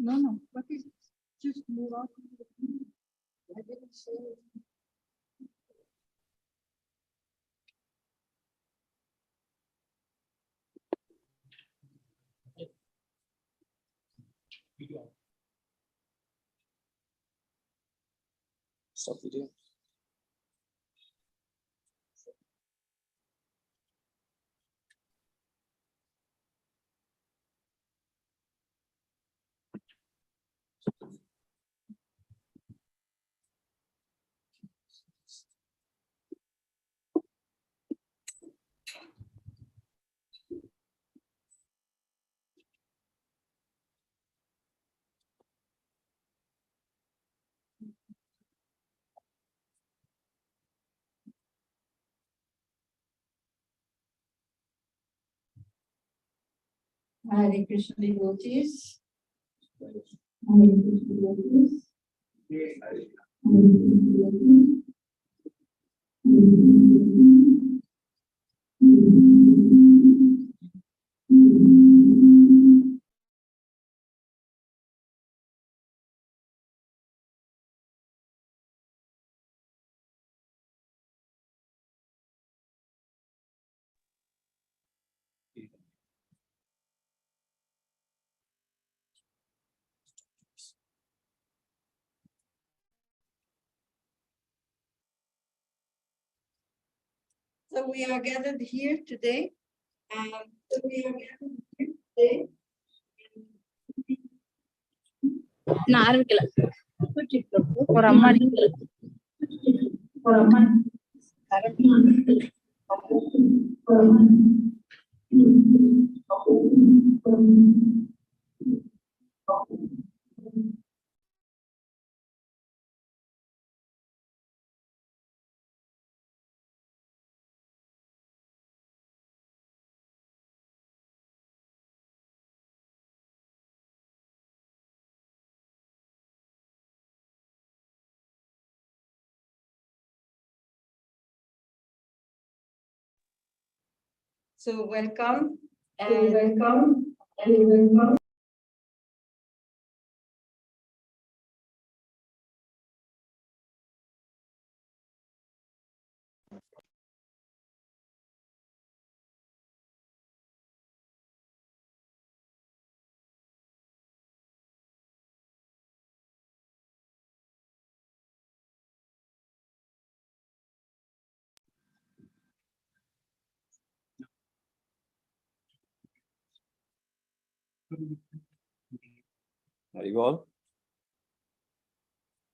No, what is it? Just move on. I didn't say it. Stop video. Hare Krishna devotees. Hare Krishna devotees. So we are gathered here today. நான் ஆரம்பிக்கல ஒரு அம்மா அடிக்கல So welcome and welcome. Haribol.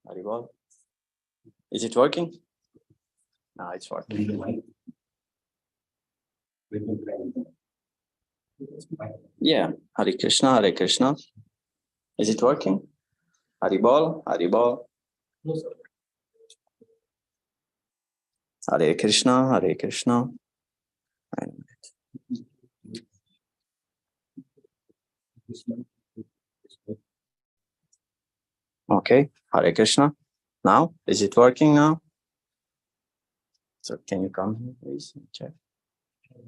Haribol. Is it working? No, it's working. Yeah, Hare Krishna, Hare Krishna. Is it working? Haribol, Haribol. Hare Krishna, Hare Krishna. Okay, Hare Krishna. Now, is it working now? So can you come here, please, and check? Hare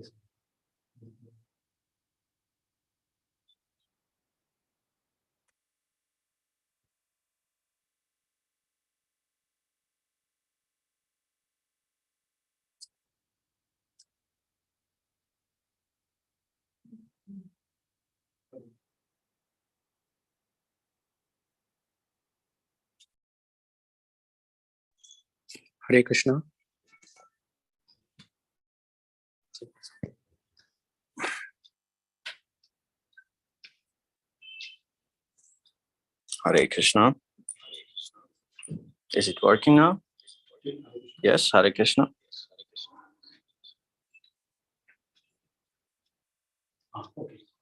Krishna. Hare Krishna. Is it working now? Yes, Hare Krishna.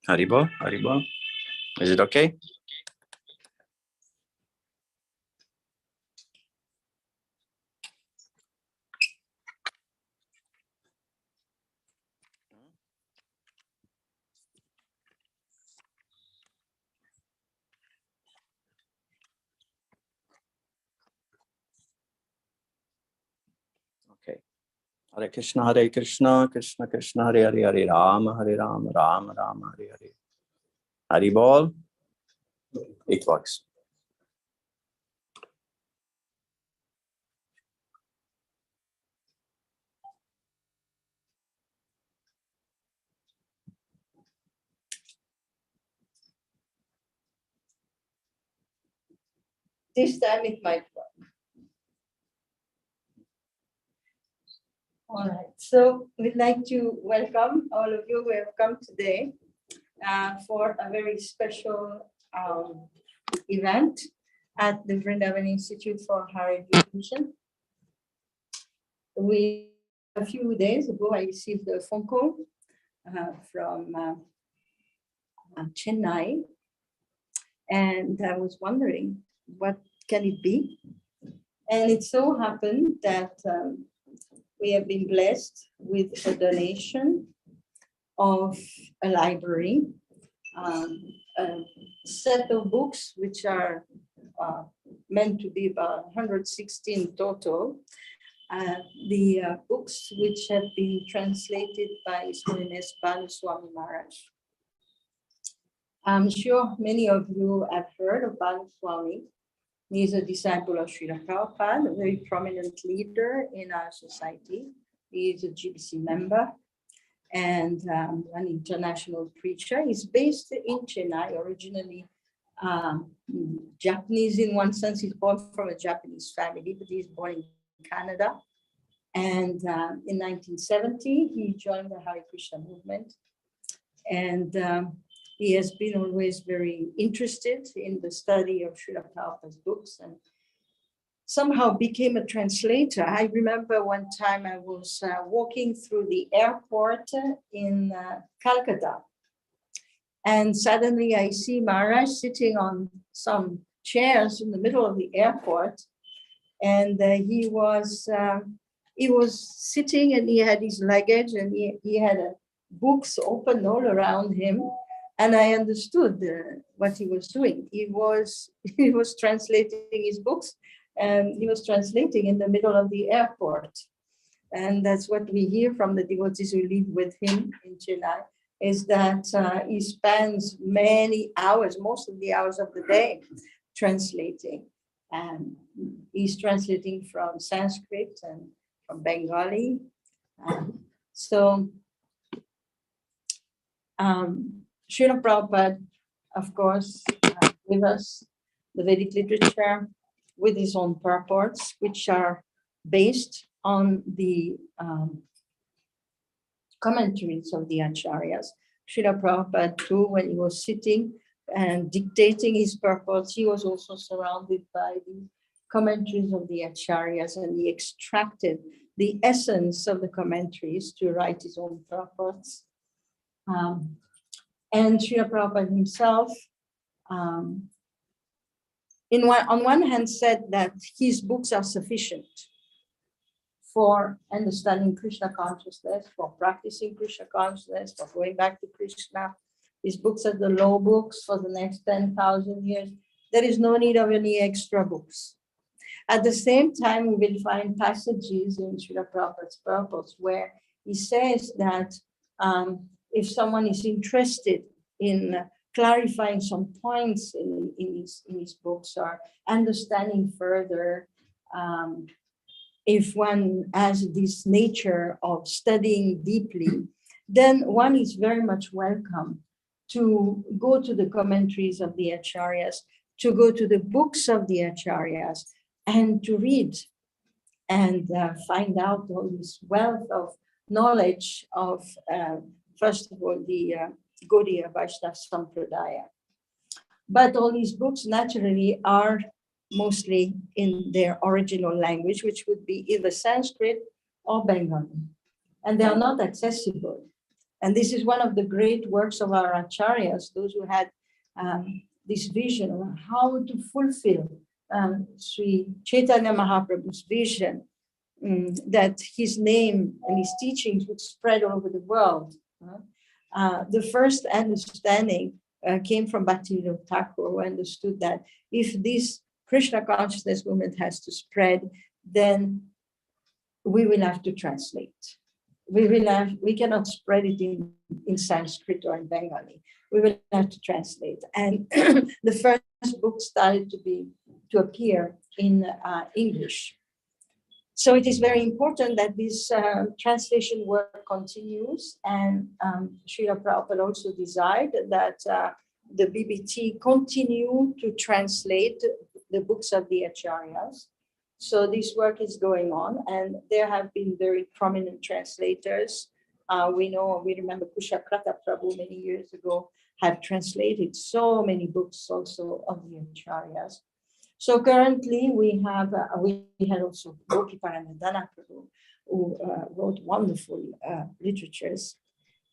Haribol, Haribol. Is it okay? Okay. Hare Krishna, Krishna Krishna, Hare Hare, Hare Rama, Rama Rama, Hare Hare. Haribol. It works. This time it might work. All right, so we'd like to welcome all of you who have come today for a very special event at the Vrindavan Institute for Higher Education. A few days ago, I received a phone call from Chennai, and I was wondering, what can it be? And it so happened that we have been blessed with a donation of a library, a set of books which are meant to be about 116 total. The books which have been translated by His Holiness Bhanu Swami Maharaj. I'm sure many of you have heard of Bhanu Swami. He is a disciple of Srila Prabhupada, a very prominent leader in our society. He is a GBC member and an international preacher. He's based in Chennai, originally Japanese in one sense. He's born from a Japanese family, but he's born in Canada. And in 1970, he joined the Hare Krishna movement. And he has been always very interested in the study of Srila Prabhupada's books and somehow became a translator. I remember one time I was walking through the airport in Calcutta, and suddenly I see Maharaj sitting on some chairs in the middle of the airport, and he was sitting and he had his luggage and he had books open all around him. And I understood what he was doing. He was translating his books, and he was translating in the middle of the airport. And that's what we hear from the devotees who live with him in Chennai, is that he spends many hours, most of the hours of the day, translating. And he's translating from Sanskrit and from Bengali. Srila Prabhupada, of course, gave us the Vedic literature with his own purports, which are based on the commentaries of the Acharyas. Srila Prabhupada too, when he was sitting and dictating his purports, he was also surrounded by the commentaries of the Acharyas, and he extracted the essence of the commentaries to write his own purports. And Srila Prabhupada himself, on one hand, said that his books are sufficient for understanding Krishna consciousness, for practicing Krishna consciousness, for going back to Krishna. His books are the law books for the next 10,000 years. There is no need of any extra books. At the same time, we will find passages in Srila Prabhupada's purpose where he says that If someone is interested in clarifying some points in his books or understanding further, if one has this nature of studying deeply, then one is very much welcome to go to the commentaries of the Acharyas, to go to the books of the Acharyas, and to read and find out all this wealth of knowledge of, first of all, the Gaudiya Vaishnava Sampradaya. But all these books naturally are mostly in their original language, which would be either Sanskrit or Bengali, and they are not accessible. And this is one of the great works of our Acharyas, those who had this vision of how to fulfill Sri Chaitanya Mahaprabhu's vision, that his name and his teachings would spread all over the world. The first understanding came from Bhaktivinoda Thakur, who understood that if this Krishna consciousness movement has to spread, then we will have to translate. We cannot spread it in Sanskrit or in Bengali. We will have to translate. And the first book started to appear in English. So it is very important that this translation work continues. And Srila Prabhupada also desired that the BBT continue to translate the books of the Acharyas. So this work is going on, and there have been very prominent translators. We remember Kushakrata Prabhu many years ago had translated so many books also of the Acharyas. So currently we had also Gopi Paranadana Prabhu, who wrote wonderful literatures.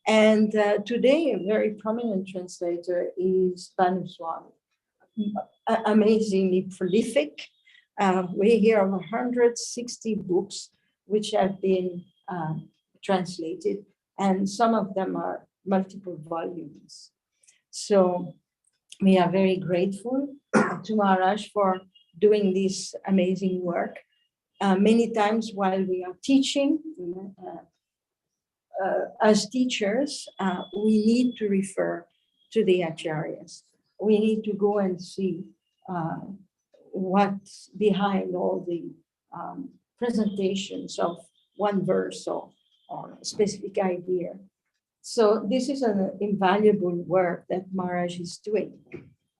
And today a very prominent translator is Bhanu Swami, amazingly prolific. We hear of 160 books which have been translated, and some of them are multiple volumes. So we are very grateful to Maharaj for doing this amazing work. Many times while we are teaching, as teachers, we need to refer to the Acharyas. We need to go and see what's behind all the presentations of one verse or a specific idea. So this is an invaluable work that Maharaj is doing.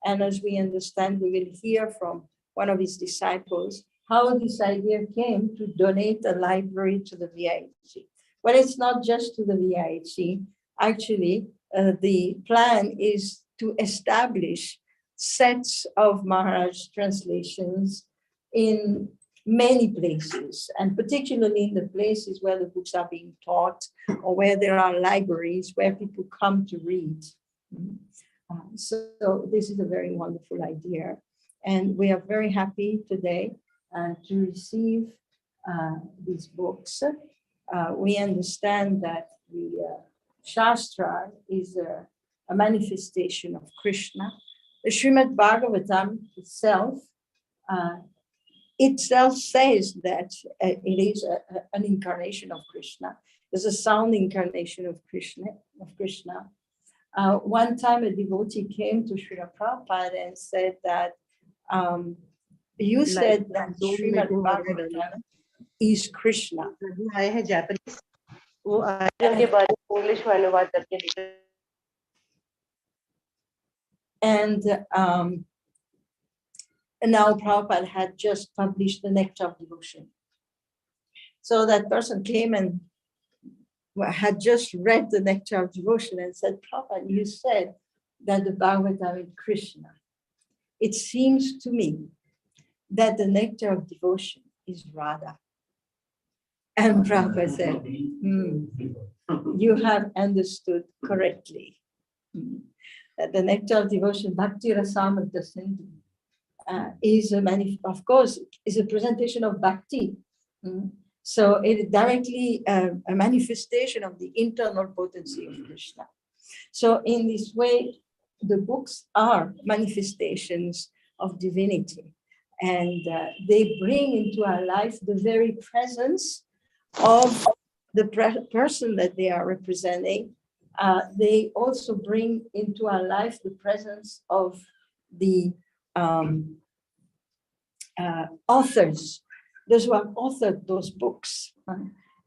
And as we understand, we will hear from one of his disciples how this idea came to donate a library to the VIHE. Well, it's not just to the VIHE. Actually, the plan is to establish sets of Maharaj translations in many places, and particularly in the places where the books are being taught or where there are libraries where people come to read. So this is a very wonderful idea. And we are very happy today to receive these books. We understand that the Shastra is a manifestation of Krishna. The Srimad Bhagavatam itself says that it is an incarnation of Krishna. There's a sound incarnation of Krishna. One time a devotee came to Srila Prabhupada and said that you said that Srimad Bhagavatam is Krishna. I have Japanese. वो आर्जन के बारे में English में अनुवाद करके लिखा. And now Prabhupada had just published the Nectar of Devotion. So that person came and had just read the Nectar of Devotion and said, Prabhupada, you said that the Bhagavatam is Krishna. It seems to me that the Nectar of Devotion is Radha. And Prabhupada said, you have understood correctly. That the Nectar of Devotion, Bhakti Rasamrita Sindhu, is a presentation of Bhakti. So it is directly a manifestation of the internal potency of Krishna. So in this way, the books are manifestations of divinity, and they bring into our life the very presence of the person that they are representing, they also bring into our life the presence of the authors, those who have authored those books.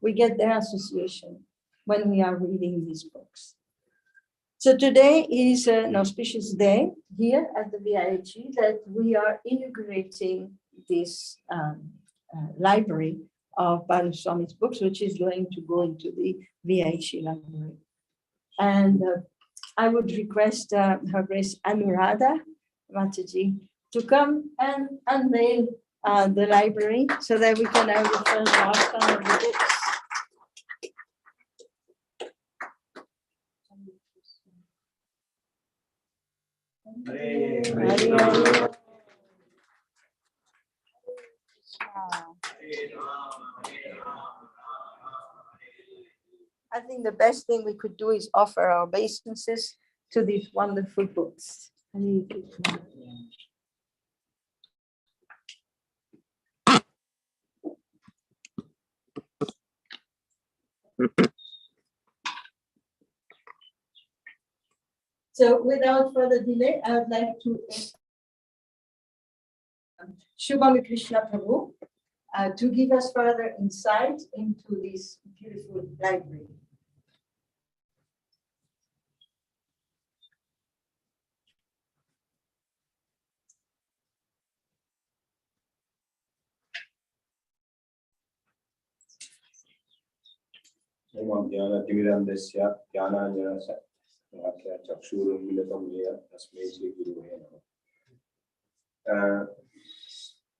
We get their association when we are reading these books. So today is an auspicious day here at the VIHE that we are inaugurating this library of Bhanu Swami's books, which is going to go into the VIHE library. And I would request Her Grace Anuradha Mataji to come and unveil the library so that we can have the first milestone of the books. I think the best thing we could do is offer our obeisances to these wonderful books. So without further delay, I would like to Swami Krishna Prabhu to give us further insight into this beautiful library.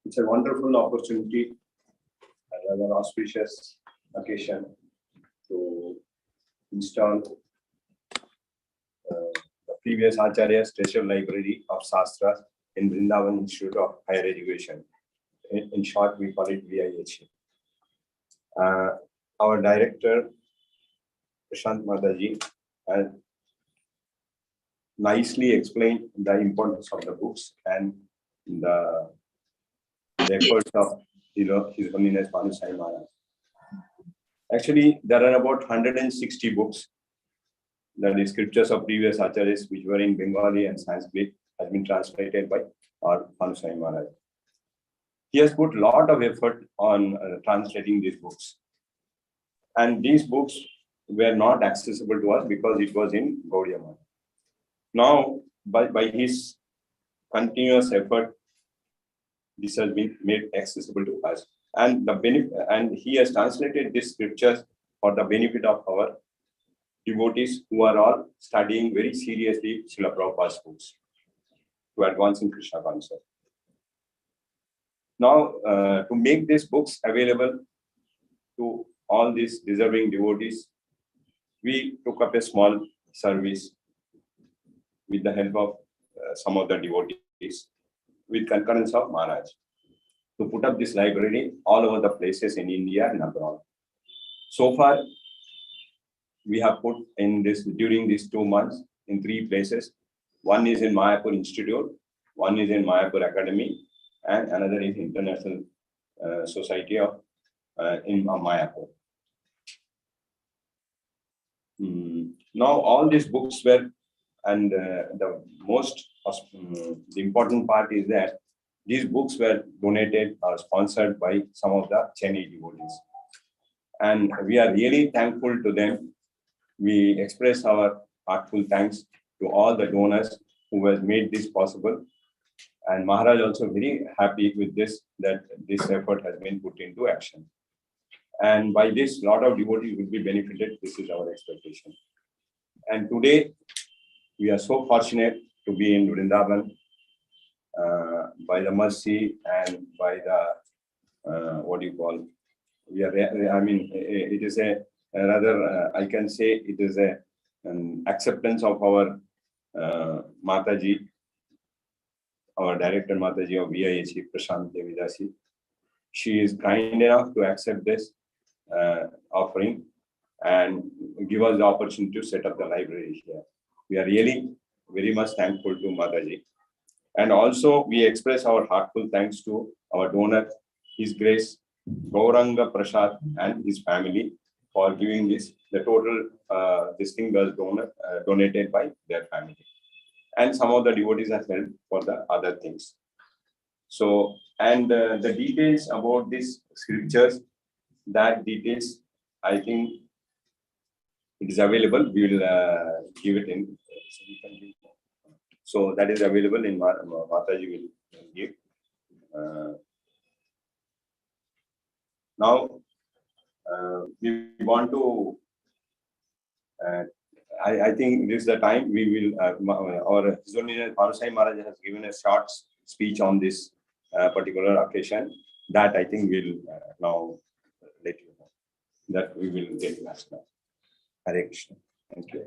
It's a wonderful opportunity, another auspicious occasion to install the previous Acharya's Treasure Library of Sastras in Vrindavan Institute of Higher Education. In short, we call it VIHE. Our director, Prashant Mataji, has nicely explained the importance of the books and the efforts of His Holiness Bhanu Maharaj. Actually, there are about 160 books. The scriptures of previous acharyas, which were in Bengali and Sanskrit, has been translated by our Bhanu Maharaj. He has put a lot of effort on translating these books. And these books were not accessible to us because it was in Gaudiya Math. Now, by his continuous effort, this has been made accessible to us. And he has translated these scriptures for the benefit of our devotees who are all studying very seriously Srila Prabhupada's books to advance in Krishna consciousness. Now, to make these books available to all these deserving devotees, we took up a small service with the help of some of the devotees, with concurrence of Maharaj, to put up this library all over the places in India and abroad. So far, we have put in this during these 2 months in 3 places. One is in Mayapur Institute, one is in Mayapur Academy, and another is International Society of in Mayapur. Now all these books were, and the important part is that these books were donated or sponsored by some of the Chennai devotees. And we are really thankful to them. We express our heartful thanks to all the donors who have made this possible. And Maharaj also very happy with this, that this effort has been put into action. And by this, a lot of devotees will be benefited. This is our expectation. And today, we are so fortunate to be in Vrindavan by the mercy and by the, it is a rather, I can say it is an acceptance of our Mataji, our director Mataji of VIHE, Prashant Devidasi. She is kind enough to accept this offering and give us the opportunity to set up the library here. We are really very much thankful to Mataji. And also we express our heartful thanks to our donor, His Grace Gauranga Prasad and his family for giving this. The total this thing was donated by their family, and some of the devotees have helped for the other things. So, and the details about these scriptures, that details, I think it is available. We will give it in. So that is available in Mataji will give. Now we want to. I think this is the time we will. Our His Holiness Bhanu Maharaj has given a short speech on this particular occasion. That I think will now let you know that we will get last now. Hare Krishna. Thank you.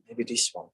Maybe this one.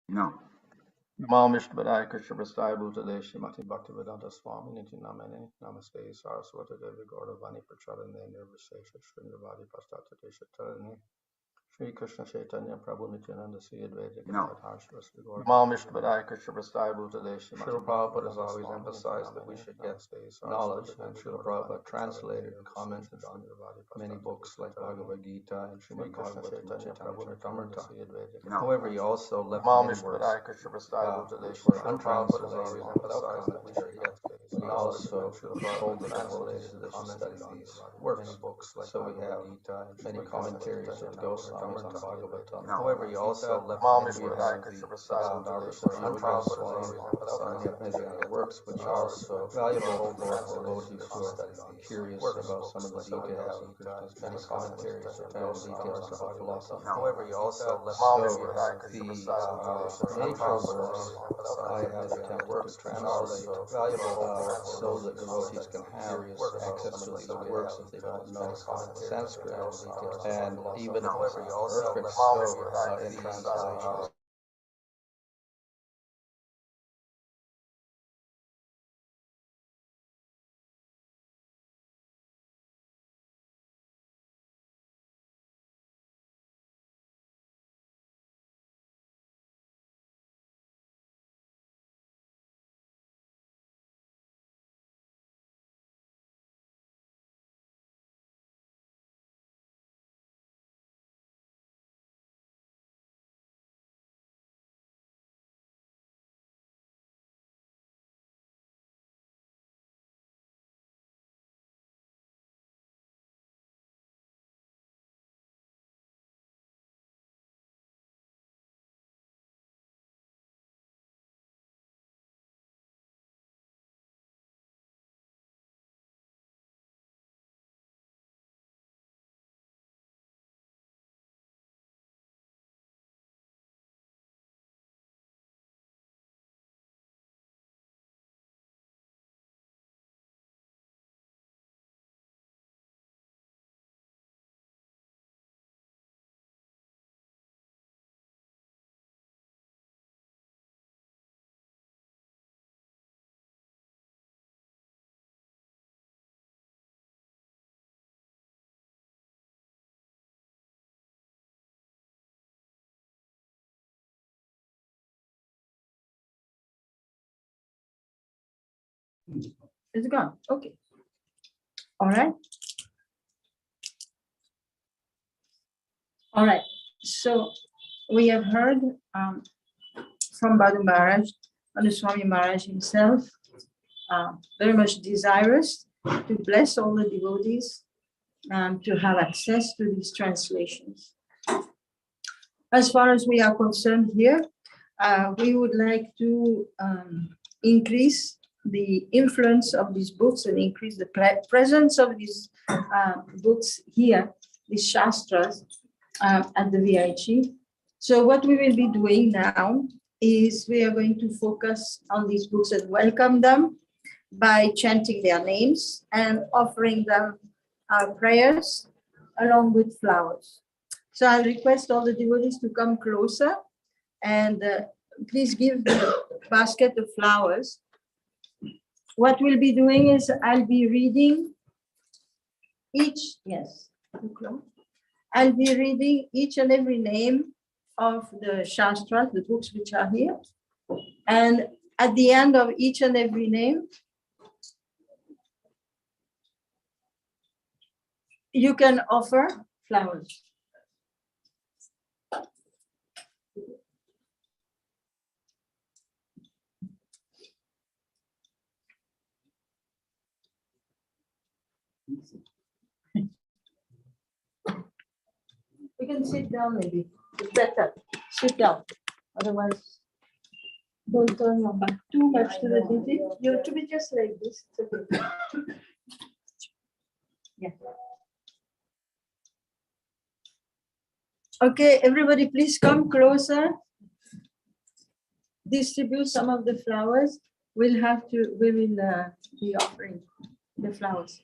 No. Namo Vishnu Krishna Prasthaya Bhutale Shrimati Bhaktivedanta Swami Niti Namane Namaste Saraswati Devi Gauravani Prachadane Nirvishesha Shrindavadi Pastate Shatarane Shri Krishna Chaitanya Prabhu Nityananda Sri Advaita Gadadhar Shivasri Gaur Namo Vishnu Krishna Prasthaya Bhutale Shrimati Srila Prabhupada has always emphasized that we should get knowledge, and Srila Prabhupada translated and commented on many books like Bhagavad Gita and Srimad Bhagavatam Chaitanya Charitamrita. However, he also left many works which were untranslated and without commentary. He also told the devotees that they should study these works. So we have many commentaries of the Goswamis on Bhagavatam. However, he also left many works about untranslated and we have many other works which are also valuable for devotees who are curious about some of the details of Krishna's many commentaries and details of philosophy. However, he also left the nature works I have attempted to translate so that devotees can have access to these works if they don't know Sanskrit, and even if it's not perfect in translation. It's gone. Okay. All right. All right. So we have heard from VIHEVrindavan and the Swami Maharaj himself, very much desirous to bless all the devotees to have access to these translations. As far as we are concerned here, we would like to increase the influence of these books and increase the presence of these books here, these Shastras, at the VIHE. So what we will be doing now is we are going to focus on these books and welcome them by chanting their names and offering them our prayers along with flowers. So I'll request all the devotees to come closer and please give the basket of flowers. What we'll be doing is I'll be reading each, yes, I'll be reading each and every name of the Shastras, the books which are here. And at the end of each and every name, you can offer flowers. You can sit down maybe. It's better. Sit down. Otherwise, don't turn your back too much to the TV. You have to be just like this. It's okay. Yeah. Okay, everybody, please come closer. Distribute some of the flowers. We will be offering the flowers.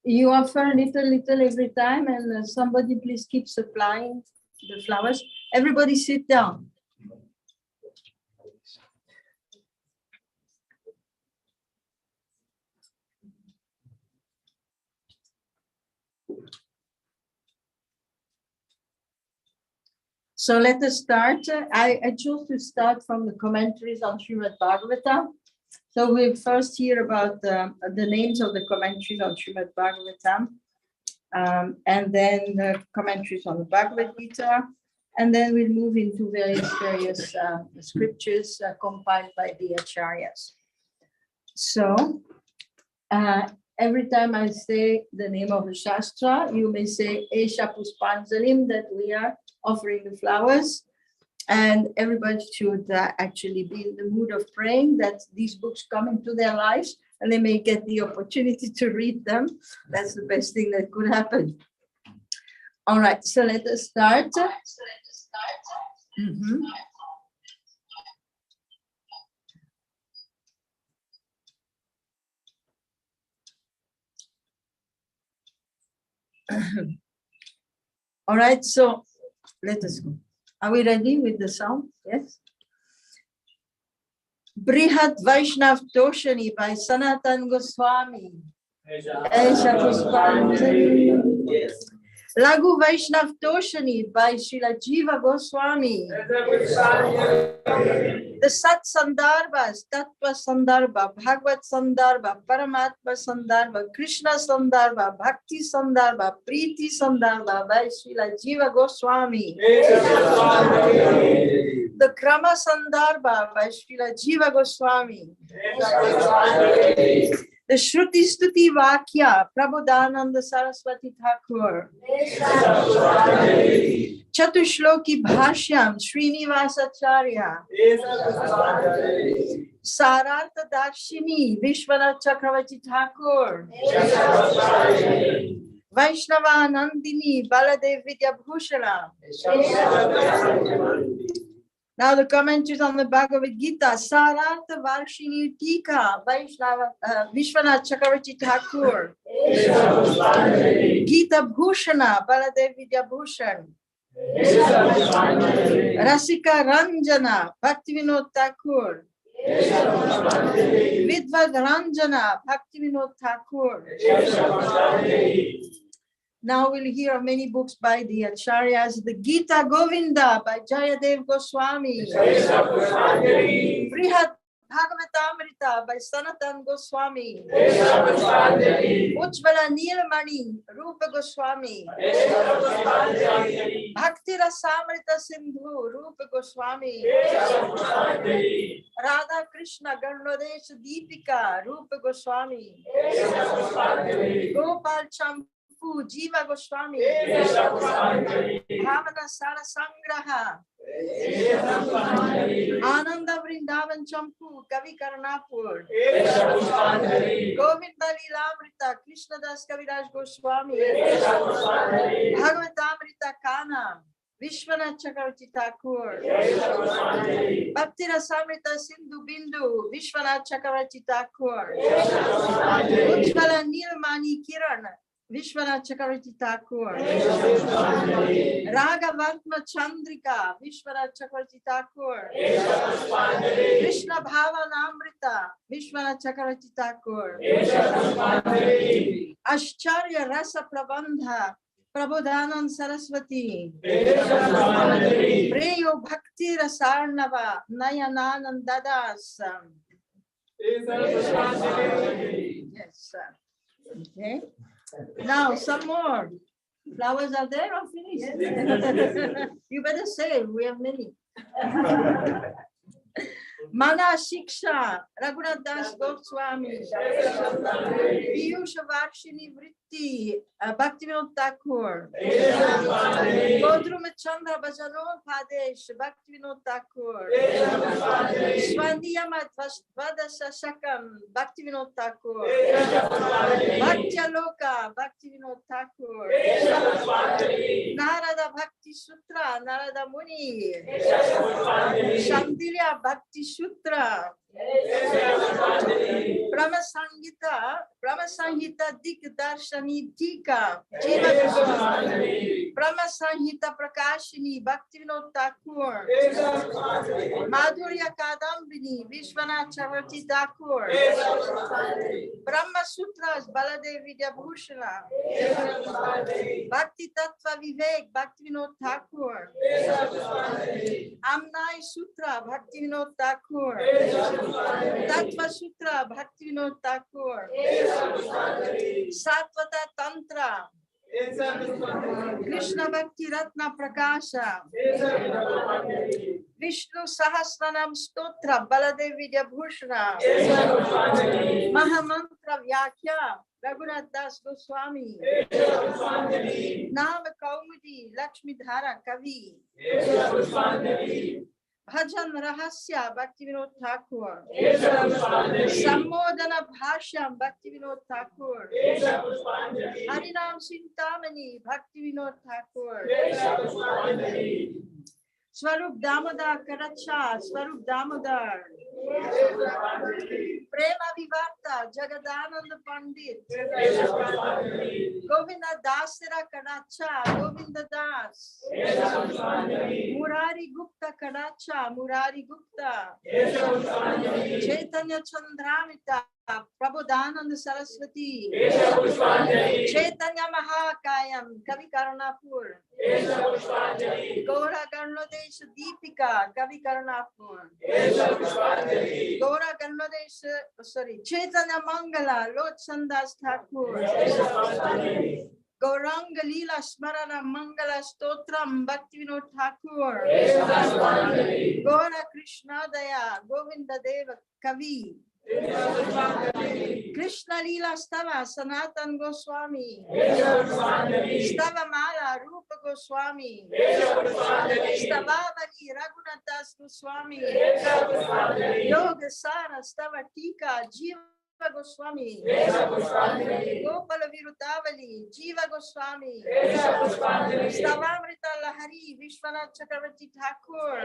You offer little every time, and somebody please keep supplying the flowers. Everybody sit down. So let us start. I chose to start from the commentaries on Srimad Bhagavatam. So we'll first hear about the names of the commentaries on Srimad Bhagavatam, and then the commentaries on the Bhagavad Gita, and then we'll move into various scriptures compiled by the Acharyas. So every time I say the name of a Shastra, you may say Esha Puspanjalim, that we are offering the flowers. And everybody should actually be in the mood of praying that these books come into their lives and they may get the opportunity to read them. That's the best thing that could happen. All right, so let us start. Mm-hmm. All right, so let us go. Are we ready with the sound? Yes. Brihat Vaishnav Toshani by Sanatan Goswami. Esha Puspanjali. Yes. Lagu Vaishnav Toshani by Srila Jiva Goswami. The Sat Sandarbhas, Tattva Sandarbha, Bhagavad Sandarbha, Paramatma Sandarbha, Krishna Sandarbha, Bhakti Sandarbha, Preeti Sandarbha by Srila Jiva Goswami. The Krama Sandarbha by Srila Jiva Goswami. The Shruti Stuti Vakya, Prabodhananda Saraswati Thakur. Chatushloki Bhashyam, Srinivasacharya. Sarartha Darshini, Vishwanath Chakravarti Thakur. Vaishnava Nandini, Baladev Vidya Bhushana. Now the commentaries on the Bhagavad Gita. Sarartha Varshini Tika, Vaishnava, Vishwanath Chakravarti Thakur. Gita Bhushana, Baladev Vidya Bhushan. Rasika Ranjana, Bhaktivinoda Thakur. Vidvad Ranjana, Bhaktivinoda Thakur. Now we'll hear many books by the Acharyas. The Gita Govinda by Jayadev Goswami. Brihat Bhagavatamrita by Sanatan Goswami. Ujjvala Nilmani, Rupa Goswami. Bhakti Rasamrita Sindhu, Rupa Goswami. Radha Krishna Garnodesh Deepika, Rupa Goswami. Gopal Champu, Jiva Goswami. Bhavana Sara Sangraha. Ananda Vrindavan Champu, Kavi Karnapur. Govinda Lilamrita, Krishnadas Kaviraj Goswami. Bhagavatamrita Kana, Vishwanath Chakravarti Thakur. Bhakti Rasamrita Sindhu Bindu, Vishwanath Chakravarti Thakur. Ujjvala Nilmani Kiran, Vishwanath Chakravarti Thakur. Ragavatma Chandrika, Vishwanath Chakravarti Thakur. Krishna Bhavanamrita, Vishwanath Chakravarti Thakur. Ashcharya Rasa Prabandha, Prabodhanand Saraswati. Preyo Bhakti Rasarnava, Nayananand Dadas. Yes, sir. Okay. Now, some more. Flowers are there or finished? Yes. You better say, we have many. Mana Shiksha, Raghunath Das Goswami, Piyusha Varshini Vritti, Bhaktivinoda Thakur, Godruma Chandra Bhajano Padesh, Bhaktivinoda Thakur, Swandiyama Vadasa Shakam, Bhaktivinoda Thakur, Bhaktiyaloka, Bhaktivinoda Thakur, Narada Bhakti Sutra, Narada Muni, Shandilya Bhakti Sutra, Brahma Sanghita Dik Darshani Tika, Brahma Sanghita Prakashini, Bhaktivinoda Thakur, Madhurya Kadambini, Vishwanath Chakravarti Thakur, Brahma Sutras, Baladev Vidyabhushana, Bhakti Tattva Vivek, Bhaktivinoda Thakur, Amnai Sutra, Bhaktivinoda Thakur, Tattva Sutra, Bhaktivinoda Thakur, Satvata Tantra, Krishna Bhakti Ratna Prakasha, Vishnu Sahasranam Stotra, Baladev Vidyabhushana, Mahamantra Vyakya, Raghunath Das Goswami, Nama Kaumudi, Lakshmi Dhara Kavi, Bhajan Rahasya, Bhaktivinoda Thakur, Sammodana Bhashyam, Bhaktivinoda Thakur, Harinam Sintamani, Bhaktivinoda Thakur, Swarup Damodar Karacha, Swarup Damodar, Prema Vivarta, Jagadananda Pandit, Govinda Dasera Karacha, Govinda Das, Murari Gupta Karacha, Murari Gupta, Chaitanya Chandramita, Prabodhananda Saraswati, Chaitanya Mahakayam, Kavi Karnapur, Gaura Garnodesh Deepika, Kavi Karnapur, Gaura Garnodesh, Chaitanya Mangala, Lord Sandas Thakur, Gauranga Lila Smarana Mangala Stotram, Bhaktivinoda Thakur, Gaura Krishna Daya, Govinda Deva Kavi, Krishna Lila Stava, Sanatan Goswami, Stava Mala, Rupa Goswami, Stavavali, Raghunath Das Goswami, Yoga Sara, Stava Tika, Jiva Goswami, Gopala Virutavali, Jiva Goswami, Stavamrita Lahari, Vishwanath Chakravarti Thakur,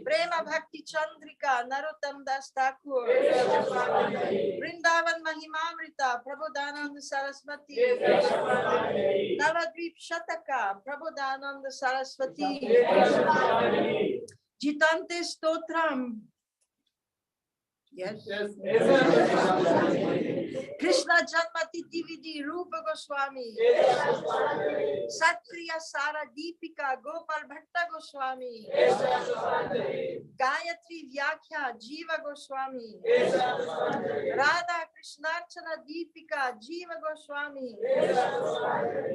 Prema Bhakti Chandrika, Narottam Das Thakur, Vrindavan Mahimamrita, Prabodhananda Saraswati, Navadvip Shataka, Prabodhananda Saraswati, Jitante Stotram. Yes. Krishna Janmati Tividi, Rupa Goswami, Satriya Sara Deepika, Gopal Bhatta Goswami, Gayatri Vyakya, Jiva Goswami, Radha Krishnarchana Deepika, Jiva Goswami,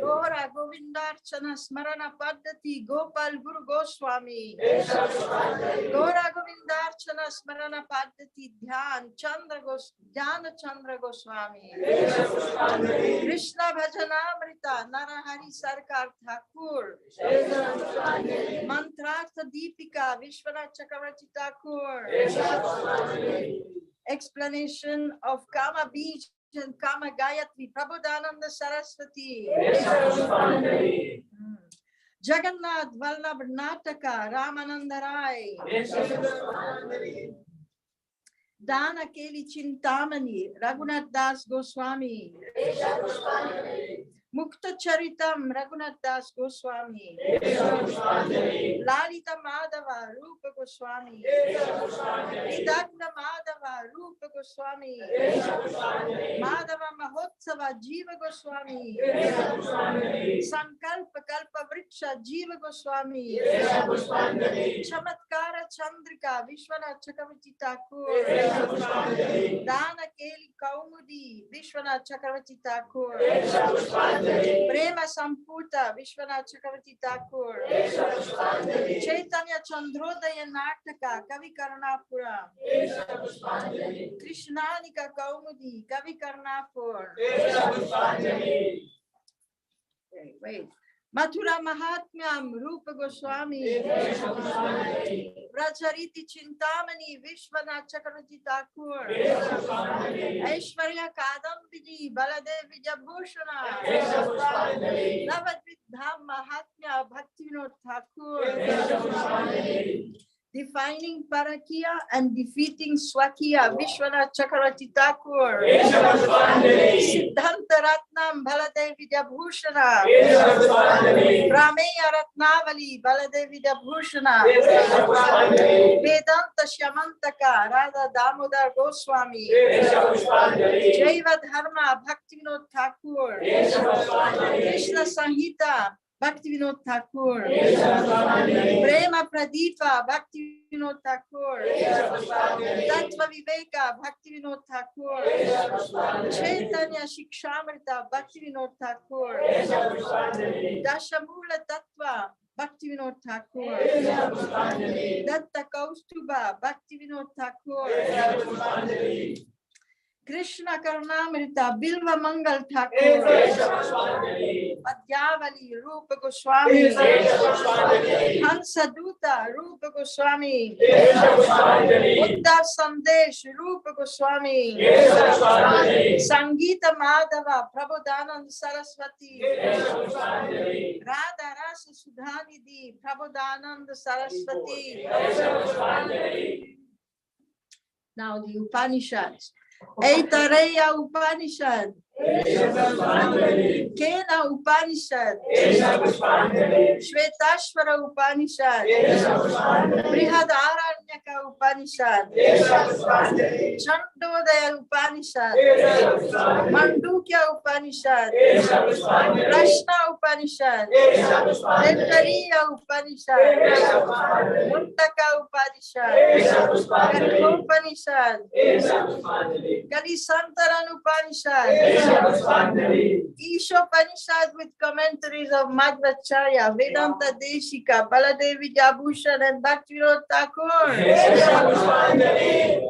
Gora Govindarchana Smarana Paddhati, Gopal Guru Goswami, Gora Govindarchana Smarana Paddhati, Dhyan Chandra Goswami, Krishna Bhajanamrita, Narahari Sarkar Thakur, Mantrartha Deepika, Vishwanath Chakravarti Thakur, explanation of Kama Beach and Kama Gayatri, Prabodhananda Saraswati, Jagannath Vallabh Nataka, Ramananda Rai, Dana Keli Chintamani, Raghunath Das Goswami, Mukta Charitam, Raghunath Das Goswami, Lalita Madhava, Rupa Goswami, Vidagna Madhava, Rupa Goswami, Madhava Mahotsava, Jiva Goswami, Sankalpa Kalpa Vriksha, Jiva Goswami, Chamatkara Chandrika, Vishwanath Chakravarti Thakur, Dana Keli Kaumudi, Vishwanath Chakravarti Thakur, Prema Samputa Vishwanath Chakravarti Thakur, Chaitanya Chandrodaya Nataka Kavi Karnapura, Krishnanika Kaumudi Kavi Karnapur. Wait. Mathura Mahatmyam Rupa Goswami, Rachariti Chintamani Vishwanath Chakravarti Thakur, Aishwarya Kadambini Baladevi Jabhushana, Navadvit Dham Mahatmya Bhaktivinoda Thakur, defining Parakiya and defeating Swakiya Vishwanath Chakravarti Thakur, Siddhanta Ratnam Baladevi Jabhushana, Rameya Ratnavali Baladevi Jabhushana, Vedanta Shyamantaka Radha Damodar Goswami, Jaiva Dharma Bhaktivinoda Thakur, Krishna Sanhita Bhaktivinoda Thakur, Prema Pradipa Bhaktivinoda Thakur, Tattva Viveka Bhaktivinoda Thakur, Chaitanya Shikshamrita Bhaktivinoda Thakur, Dashamula Tattva Bhaktivinoda Thakur, Datta Kaustuba Bhaktivinoda Thakur, Krishna Karunamrita Bilva Mangal Thakur, Padhyavali Rupa Goswami, Hansaduta Rupa Goswami, Uddhav Sandesh Rupa Goswami, Sangeeta Madhava Prabodhanand Saraswati, Radha Rasa Sudhanidhi Prabodhanand Saraswati. Now the Upanishads. Aitareya Upanishad, Kena Upanishad, Shvetashvara Upanishad, Brihadaranyaka Upanishad, Chandodaya Upanishad, Mandukya Upanishad, Prashna Upanishad, Taittiriya Upanishad, Muttaka Upanishad, Kathopanishad, Kalisantaran Upanishad, Ishopanishad with commentaries of Madhvacharya, Vedanta Deshika, Baladevi Jabhushan and Bhaktivinoda Thakur,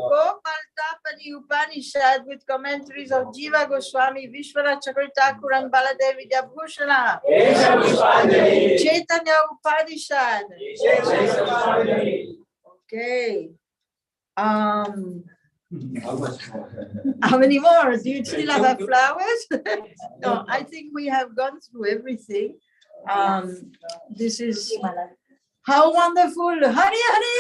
Gopal Tapani Upanishad with commentaries of Jiva Goswami, Vishwanath Chakravarti Thakur and Baladevi Jabhushana, Chaitanya Upanishad. Okay. How many more? Do you still have flowers? No, I think we have gone through everything. This is how wonderful. Hari Hari.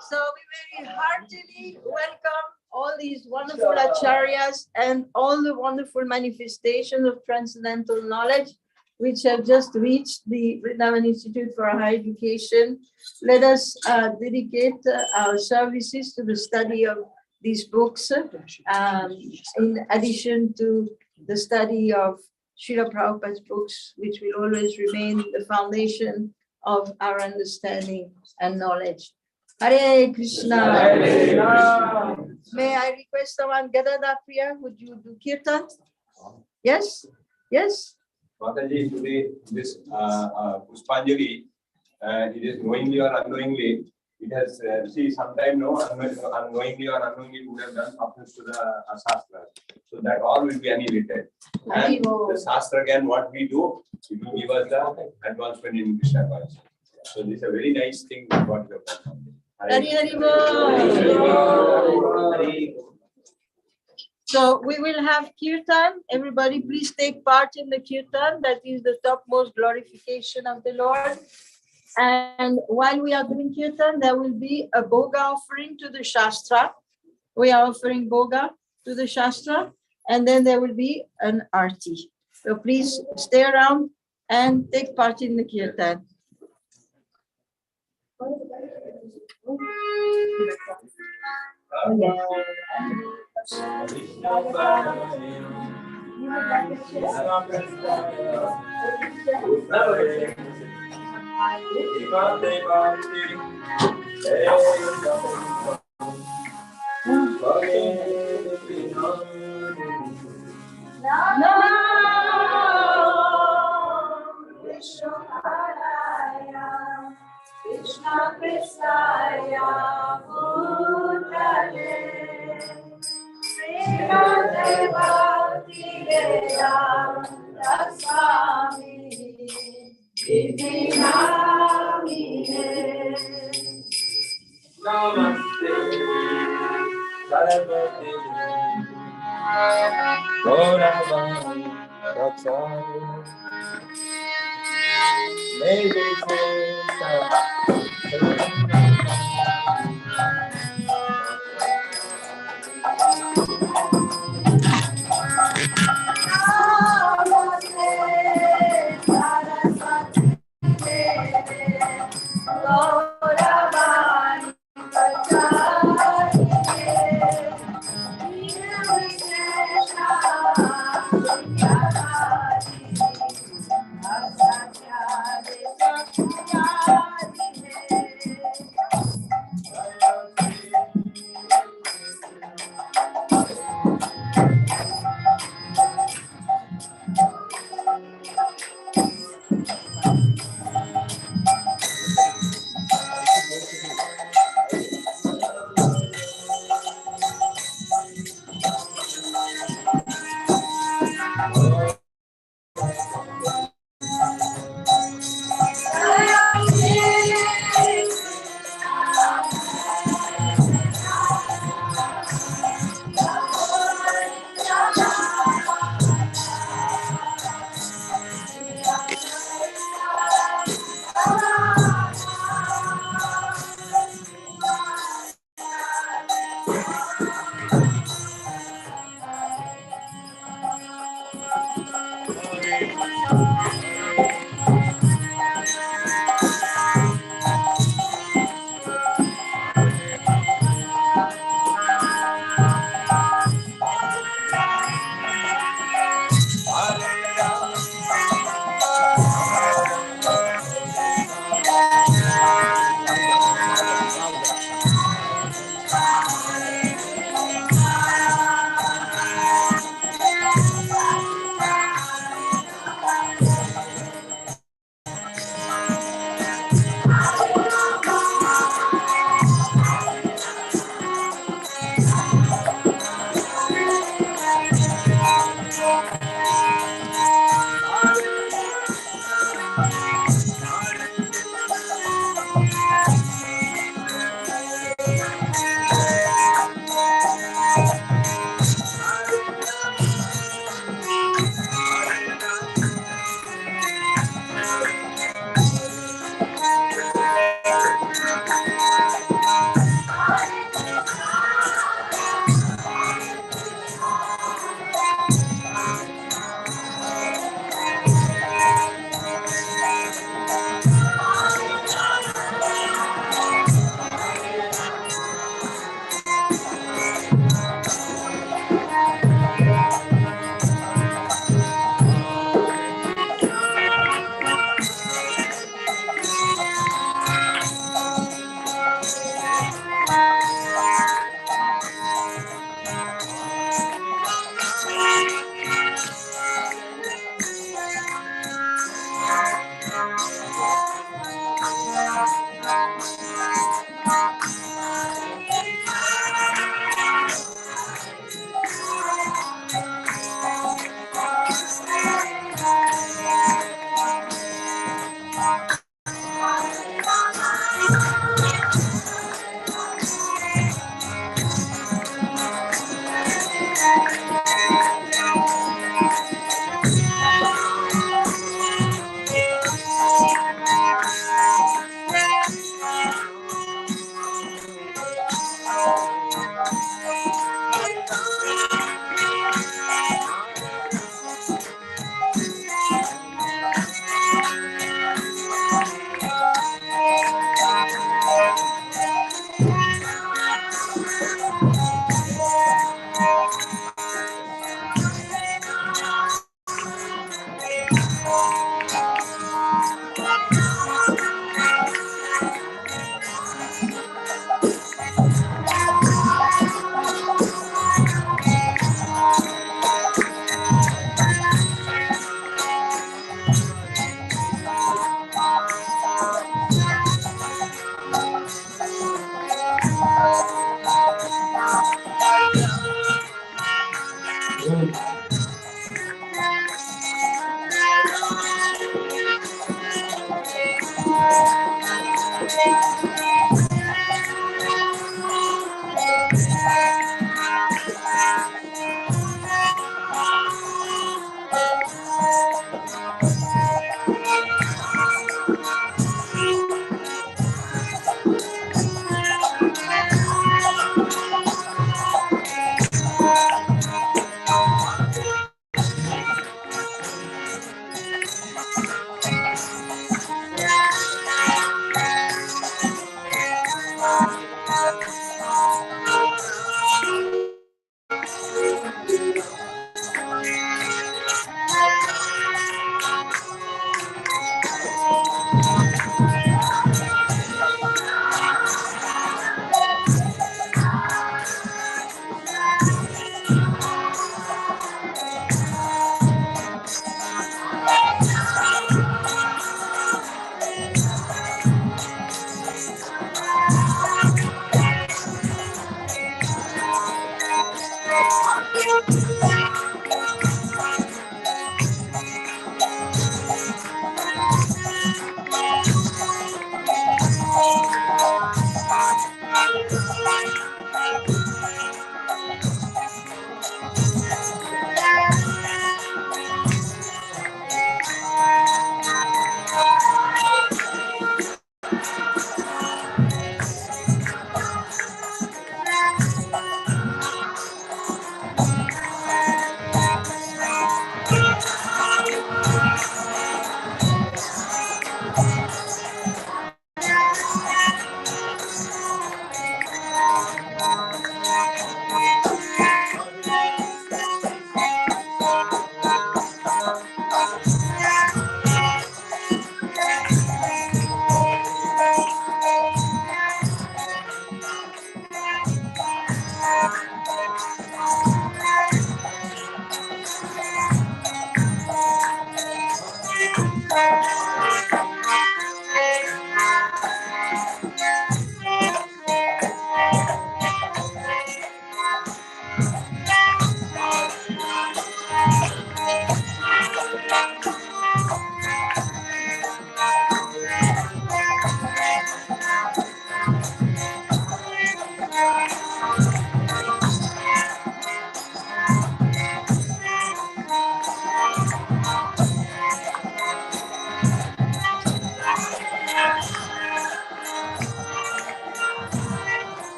So we very heartily welcome all these wonderful acharyas and all the wonderful manifestations of transcendental knowledge which have just reached the Vrindavan Institute for Higher Education. Let us dedicate our services to the study of these books, in addition to the study of Srila Prabhupada's books, which will always remain the foundation of our understanding and knowledge. Hare Krishna. Hare Krishna. May I request someone, Gadada Priya, would you do kirtan? Yes? Yes? Mataji, today this Puspanjali, it is knowingly or unknowingly, it has, see, sometime no, unknowingly or unknowingly, we have done offense to the Sastras. So that all will be annihilated. And the Sastra again, what we do, it will give us the advancement in Krishna consciousness. So this is a very nice thing what we have done. Hari Hari Bol. So we will have kirtan. Everybody please take part in the kirtan. That is the topmost glorification of the Lord. And while we are doing kirtan, there will be a boga offering to the Shastra. We are offering boga to the Shastra. And then there will be an arti. So please stay around and take part in the kirtan. Krishna Krishna Bhutale Srimate Bhaktivedanta Swami Iti Namine Namaste Saraswati Gauravani Raksari Nirvishesha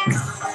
Hare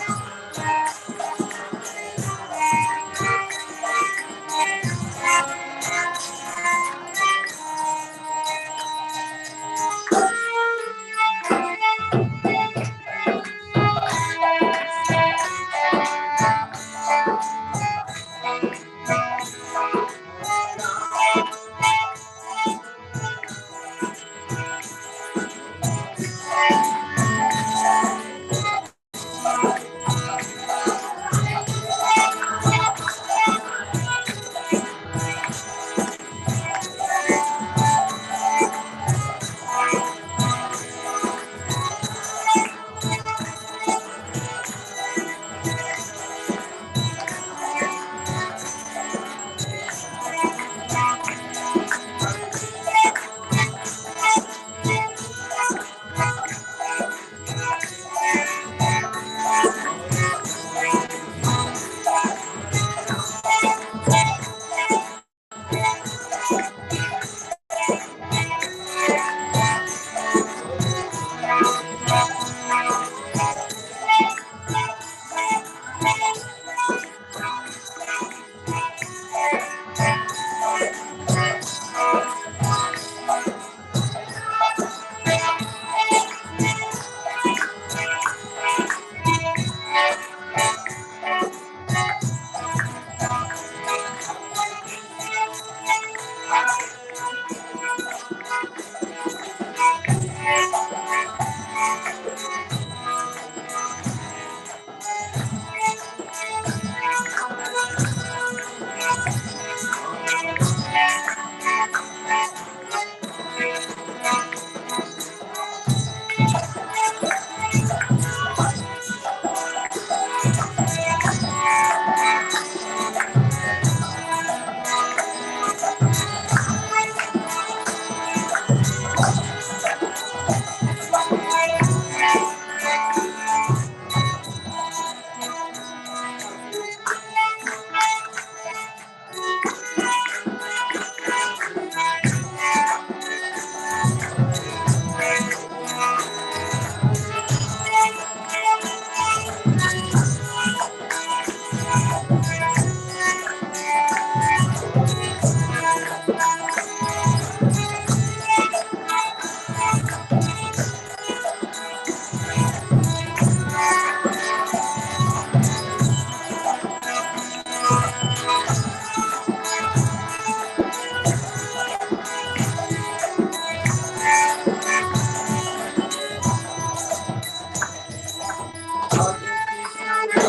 Krishna,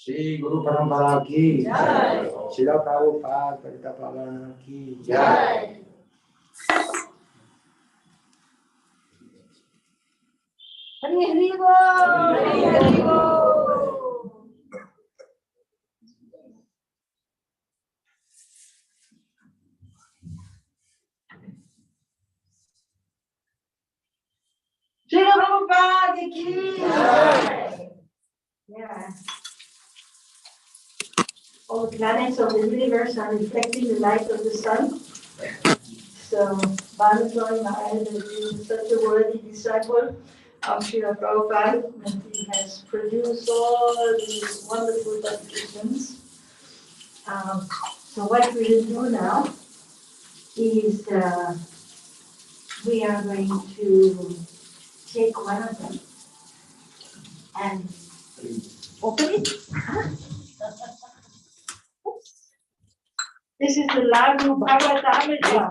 Shri Guru Parampara ki Jai. Srila Prabhupada Patita Pavana ki Jai. Hari Hari Bol. Hari Hari Bol. Srila Prabhupada ki Jai. Yeah. All the planets of the universe are reflecting the light of the sun. So, VIHEVrindavan is such a worthy disciple of Srila Prabhupada, and he has produced all these wonderful publications. So what we will do now is we are going to take one of them and open it. This is the Lagu Bhagavatamrita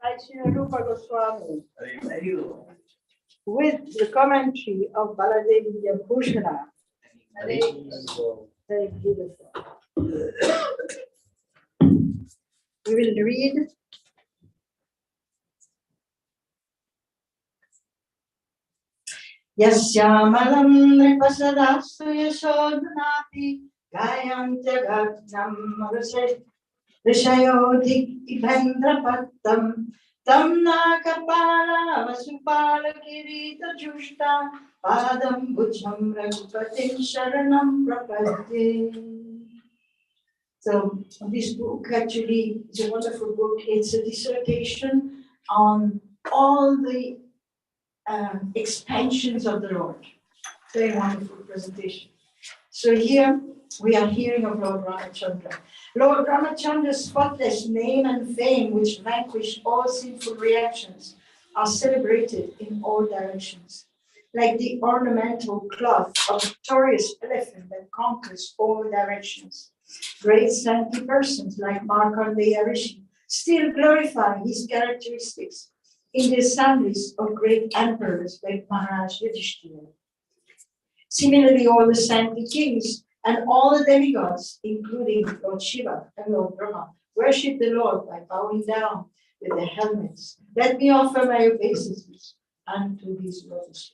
by Srila Rupa Goswami with the commentary of Baladevi Bhusana. Very beautiful. We will read Yasyamalam Nripasadastu Yashodhanati Gayantya Gagnam Rishayodhik Ibhendrapattam Tam Nakapala Vasupala Kirita Jushta Padam Bhujam Raghupatim Sharanam Prapadye. So this book actually is a wonderful book. It's a dissertation on all the expansions of the Lord. Very wonderful presentation. So here we are hearing of Lord Ramachandra. Lord Ramachandra's spotless name and fame, which vanquish all sinful reactions, are celebrated in all directions. Like the ornamental cloth of a victorious elephant that conquers all directions. Great saintly persons like Markandeya Rishi still glorify his characteristics in the assemblies of great emperors like Maharaj Yudhishthira. Similarly, all the saintly kings and all the demigods, including Lord Shiva and Lord Brahma, worship the Lord by bowing down with their helmets. Let me offer my obeisances unto his lotus.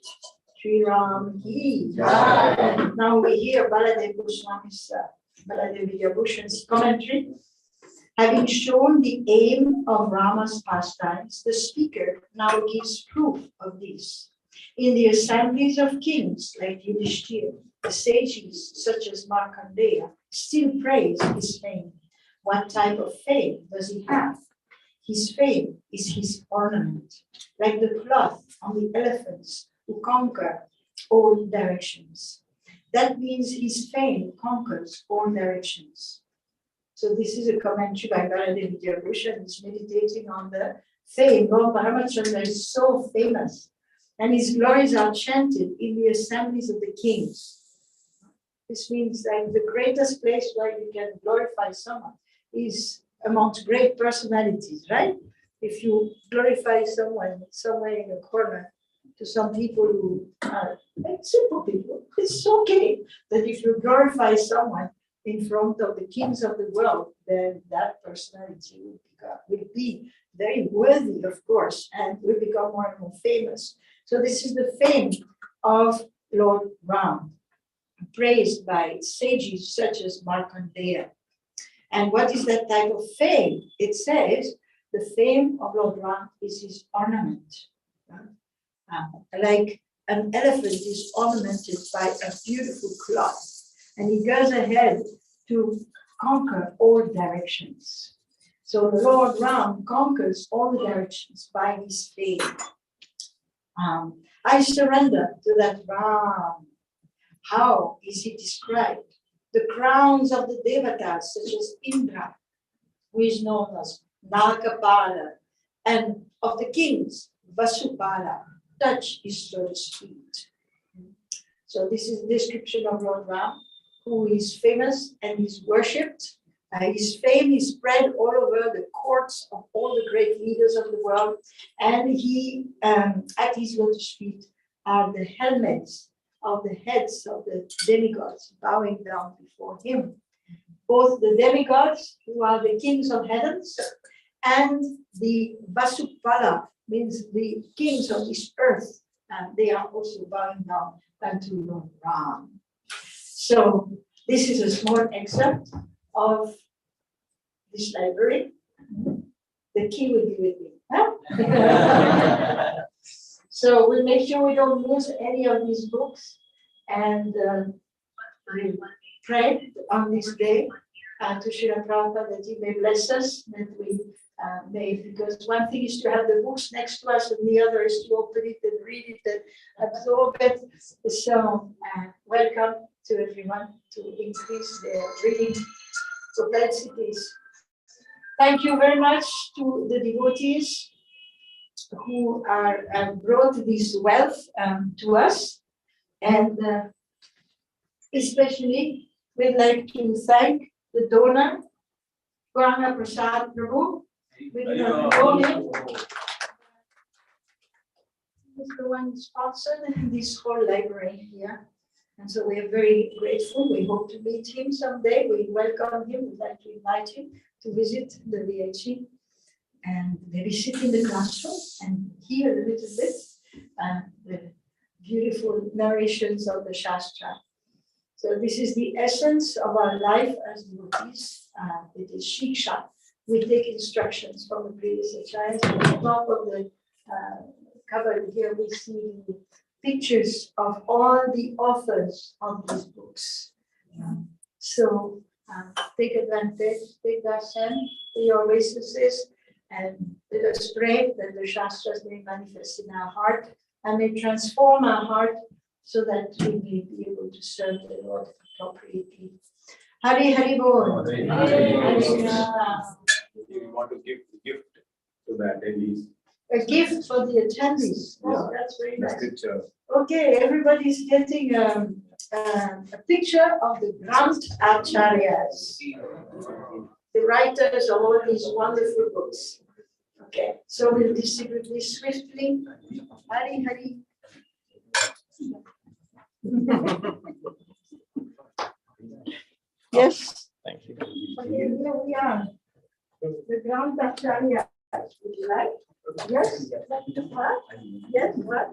Sri Ram ki Jai. Now we hear Baladev Goswami's Baladev Vidyabhushan's commentary. Having shown the aim of Rama's pastimes, the speaker now gives proof of this. In the assemblies of kings like Yudhishthira, the sages such as Markandeya still praise his fame. What type of fame does he have? His fame is his ornament, like the cloth on the elephants who conquer all directions. That means his fame conquers all directions. So this is a commentary by Baladev Vidyabhushan. He's meditating on the fame. Lord Ramachandra is so famous, and his glories are chanted in the assemblies of the kings. This means like the greatest place where you can glorify someone is amongst great personalities, right? If you glorify someone somewhere in a corner, to some people who are like simple people, it's okay. But if you glorify someone in front of the kings of the world, then that personality will be very worthy, of course, and will become more and more famous. So this is the fame of Lord Ram, praised by sages such as Markandeya. And what is that type of fame? It says the fame of Lord Ram is his ornament. Like an elephant is ornamented by a beautiful cloth, and he goes ahead to conquer all directions. So Lord Ram conquers all the directions by his fame. I surrender to that Ram. How is he described? The crowns of the devatas, such as Indra, who is known as Nagapala, and of the kings, Vasupala, touch his lotus feet. So this is the description of Lord Ram, who is famous and is worshipped. His fame is spread all over the courts of all the great leaders of the world, and he, at his lotus feet, are the helmets of the heads of the demigods bowing down before him. Both the demigods, who are the kings of heavens, and the Vasupala, means the kings of this earth, and they are also bowing down unto Lord Ram. So this is a small excerpt of this library. The key will be with me. Huh? So we'll make sure we don't lose any of these books, and we pray on this day to Srila Prabhupada that he may bless us, that we may, because one thing is to have the books next to us, and the other is to open it and read it and absorb it. So welcome to everyone to increase their reading propensities. Thank you very much to the devotees who are brought this wealth to us, and especially we'd like to thank the donor, Gauranga Prasad Prabhu. We do not know him. He's the one who sponsored this whole library here. And so we are very grateful. We hope to meet him someday. We welcome him. We'd like to invite him to visit the VIHE and maybe sit in the classroom and hear a little bit the beautiful narrations of the Shastra. So this is the essence of our life as devotees. It is Shiksha. We take instructions from the previous acharyas. At the top of the cover here, we see the pictures of all the authors of these books. So take advantage, take darshan to your oases, and let us pray that the Shastras may manifest in our heart and may transform our heart so that we may be able to serve the Lord appropriately. Hari Hari Bol. We want to give a gift to the attendees. A gift for the attendees. Oh, that's very nice. Scripture. Okay, everybody's getting a picture of the Granth Acharyas, the writers of all these wonderful books. Okay, so we'll distribute this swiftly. Hari Hari. Yes. Thank you. Okay, here we are. The Granth Acharyas. Would you like? Yes. What? Yes. What?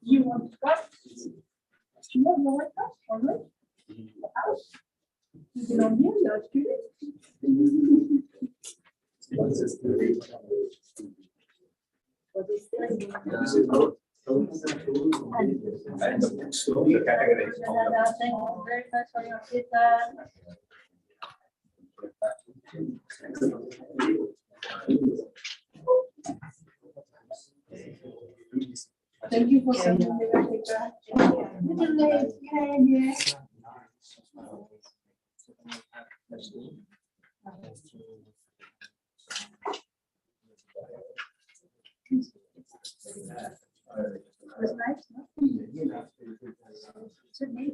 You want to cut? You want to cut? All right. You can on here, you're a student. What is that? And the books, the categories of the books. Thank you very much for your feedback. Thank you for sending me the feedback. Was nice, no? So maybe,